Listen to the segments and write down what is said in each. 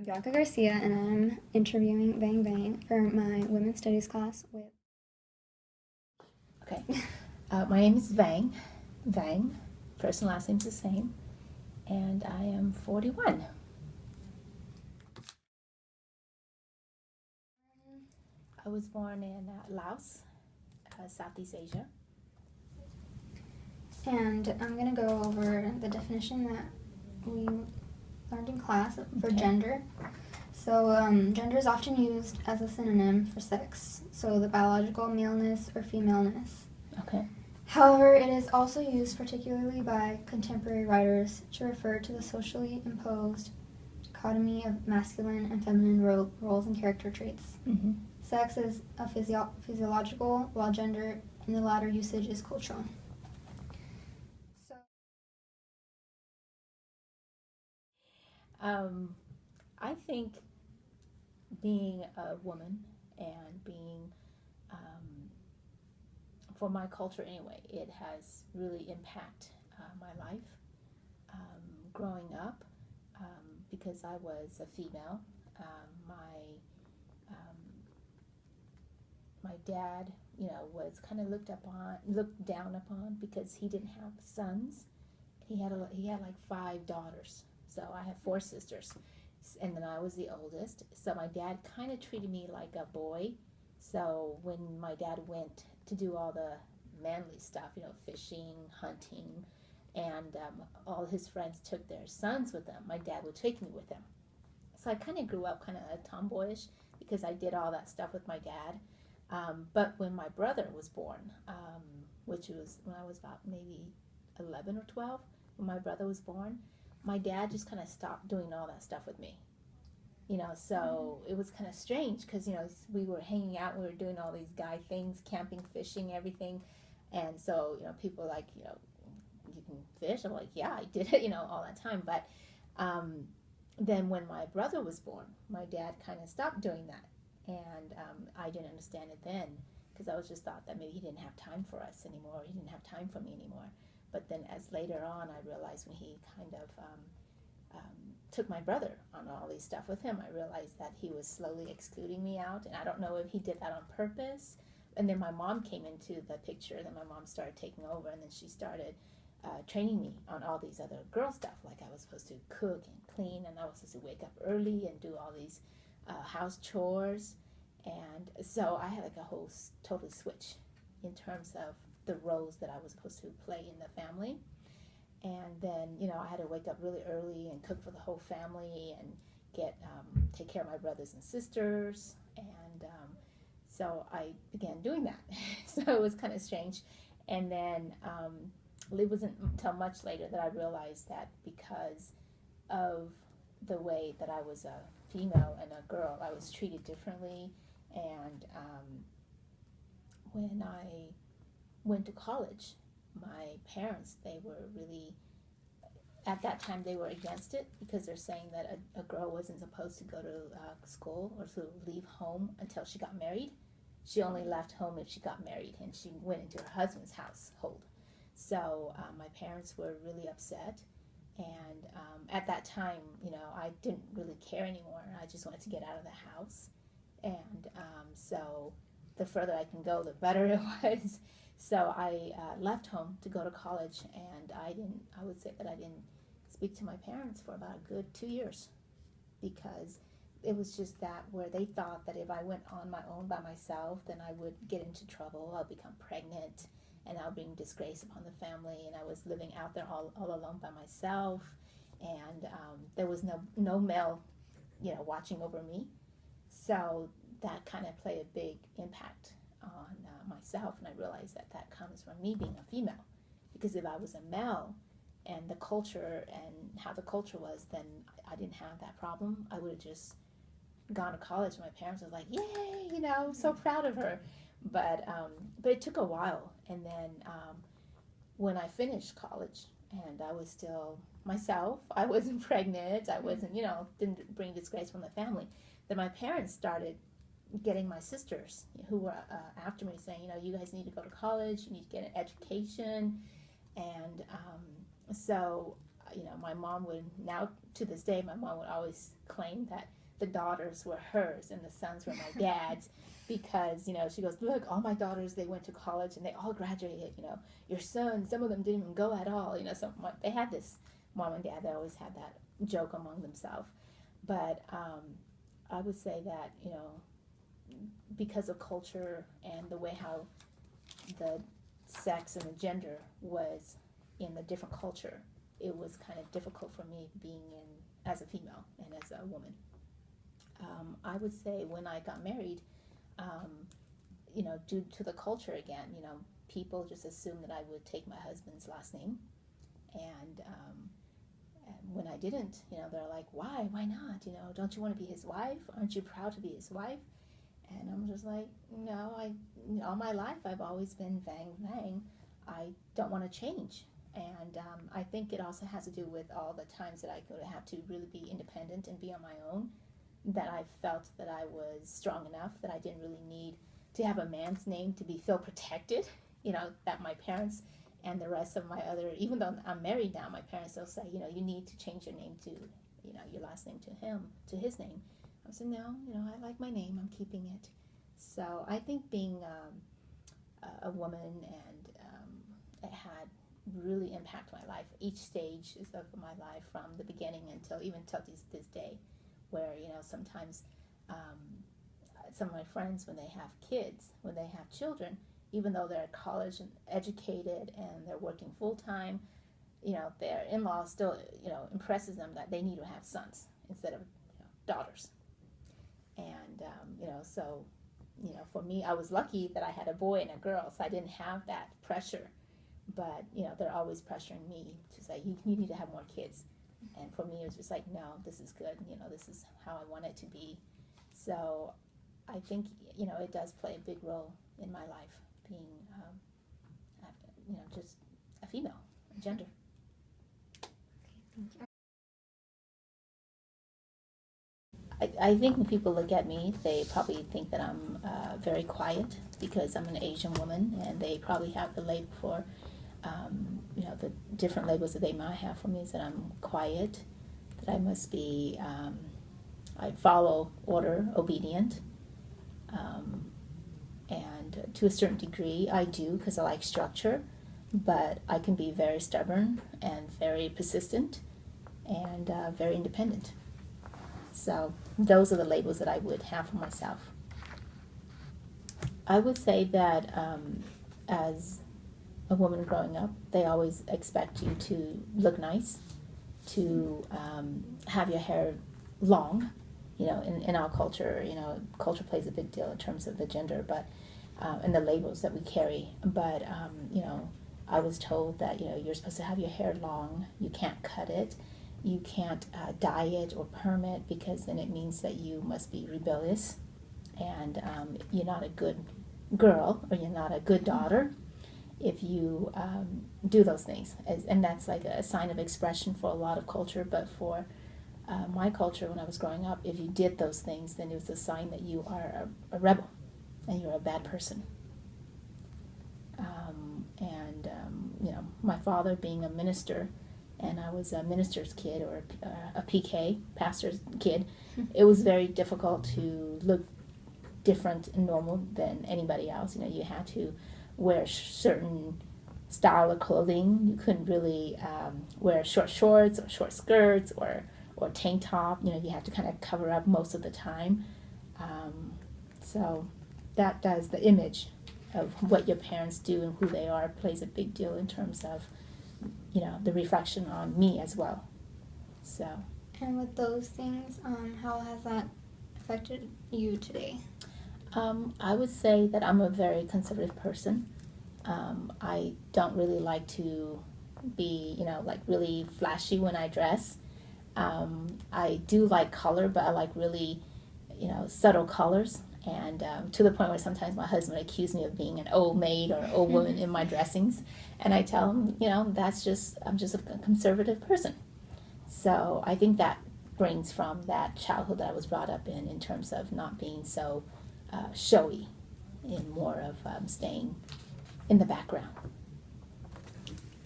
I'm Bianca Garcia, and I'm interviewing Vang for my women's studies class with. Okay. My name is Vang. Vang. First and last name's the same. And I am 41. I was born in Laos, Southeast Asia. And I'm going to go over the definition that we learned in class for Okay. gender. So, gender is often used as a synonym for sex, so the biological maleness or femaleness. Okay. However, it is also used particularly by contemporary writers to refer to the socially imposed dichotomy of masculine and feminine roles and character traits. Mm-hmm. Sex is a physiological, while gender in the latter usage is cultural. So, I think being a woman and being, um, for my culture anyway, it has really impacted my life. Growing up, because I was a female, um, my dad, was kind of looked down upon because he didn't have sons. He had like five daughters, so I have four sisters, and then I was the oldest. So my dad kind of treated me like a boy. So when my dad went to do all the manly stuff, fishing, hunting, and all his friends took their sons with them, my dad would take me with him. So I kind of grew up kind of tomboyish because I did all that stuff with my dad. But when my brother was born, which was when I was about maybe 11 or 12, when my brother was born, my dad just kind of stopped doing all that stuff with me. So it was kind of strange because, we were hanging out, we were doing all these guy things, camping, fishing, everything. And so, people were like, you can fish? I'm like, yeah, I did it, all that time. But um, then when my brother was born, my dad kind of stopped doing that. And I didn't understand it then because I was just thought that maybe he didn't have time for us anymore. He didn't have time for me anymore. But then as later on, I realized when he kind of took my brother on all these stuff with him, I realized that he was slowly excluding me out. And I don't know if he did that on purpose. And then my mom came into the picture. Then my mom started taking over, and then she started training me on all these other girl stuff. Like I was supposed to cook and clean, and I was supposed to wake up early and do all these house chores. And so I had like a whole totally switch in terms of the roles that I was supposed to play in the family. And then, I had to wake up really early and cook for the whole family and take care of my brothers and sisters. And so I began doing that. So it was kind of strange. And then it wasn't until much later that I realized that because of the way that I was a female and a girl, I was treated differently. And when I went to college, my parents, they were really, at that time, they were against it because they're saying that a girl wasn't supposed to go to school or to leave home until she got married. She only left home if she got married, and she went into her husband's household. So my parents were really upset. And at that time, I didn't really care anymore. I just wanted to get out of the house. And so the further I can go, the better it was. So I left home to go to college, and I would say that I didn't speak to my parents for about a good 2 years because it was just that where they thought that if I went on my own by myself, then I would get into trouble, I'll become pregnant, and I'll bring disgrace upon the family, and I was living out there all alone by myself, and there was no male, watching over me. So that kind of played a big impact on myself, and I realized that that comes from me being a female. Because if I was a male, and the culture and how the culture was, then I didn't have that problem. I would have just gone to college. My parents were like, "Yay!" So proud of her. But it took a while, and then when I finished college, and I was still myself, I wasn't pregnant. I wasn't, didn't bring disgrace from the family. Then my parents started getting my sisters who were after me saying, you guys need to go to college, you need to get an education. And so my mom would, now to this day, my mom would always claim that the daughters were hers and the sons were my dad's, because, she goes, look, all my daughters, they went to college and they all graduated, your son, some of them didn't even go at all, so they had this, mom and dad, they always had that joke among themselves. But I would say that, because of culture and the way how the sex and the gender was in the different culture, it was kind of difficult for me being in as a female and as a woman. I would say when I got married, due to the culture again, people just assumed that I would take my husband's last name, and when I didn't, they're like, why not? Don't you want to be his wife? Aren't you proud to be his wife? And I'm just like, no, all my life I've always been Vang. I don't want to change. And I think it also has to do with all the times that I could have to really be independent and be on my own, that I felt that I was strong enough, that I didn't really need to have a man's name to feel protected, that my parents and the rest of my other, even though I'm married now, my parents still say, you need to change your name to, your last name to his name. I said, no, I like my name, I'm keeping it. So I think being a woman, and it had really impacted my life, each stage of my life, from the beginning until this day, where, sometimes some of my friends, when they have kids, when they have children, even though they're at college and educated and they're working full time, their in-laws still, impresses them that they need to have sons instead of daughters. And, so, for me, I was lucky that I had a boy and a girl, so I didn't have that pressure. But, they're always pressuring me to say, you need to have more kids. And for me, it was just like, no, this is good. This is how I want it to be. So I think, it does play a big role in my life, being, just a female, a gender. Thank you. I think when people look at me, they probably think that I'm very quiet, because I'm an Asian woman, and they probably have the label for, the different labels that they might have for me is that I'm quiet, that I must be, I follow order, obedient, and to a certain degree I do, because I like structure, but I can be very stubborn and very persistent and very independent. So those are the labels that I would have for myself. I would say that as a woman growing up, they always expect you to look nice, to have your hair long. In our culture, culture plays a big deal in terms of the gender, but and the labels that we carry. But I was told that you're supposed to have your hair long. You can't cut it. You can't dye it or perm it, because then it means that you must be rebellious, and you're not a good girl, or you're not a good daughter if you do those things. And that's like a sign of expression for a lot of culture, but for my culture, when I was growing up, if you did those things, then it was a sign that you are a rebel and you're a bad person. My father being a minister, and I was a minister's kid, or a PK, pastor's kid, it was very difficult to look different and normal than anybody else. You had to wear certain style of clothing. You couldn't really wear short shorts or short skirts or tank top. You had to kind of cover up most of the time. So that does, the image of what your parents do and who they are plays a big deal in terms of, the reflection on me as well. So. And with those things, how has that affected you today? I would say that I'm a very conservative person. I don't really like to be, really flashy when I dress. I do like color, but I like really, subtle colors. And to the point where sometimes my husband accused me of being an old maid or old woman in my dressings. And I tell him, I'm just a conservative person. So I think that brings from that childhood that I was brought up in terms of not being so showy, and more of staying in the background.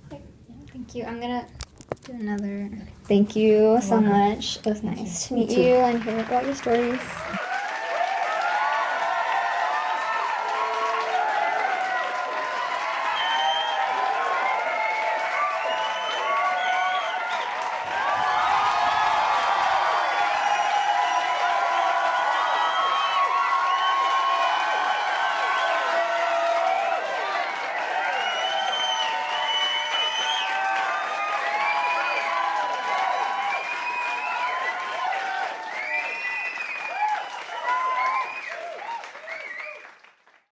Okay. Thank you. I'm going to Do another. Thank you so welcome. much. It was nice to Me meet too. you and hear about your stories.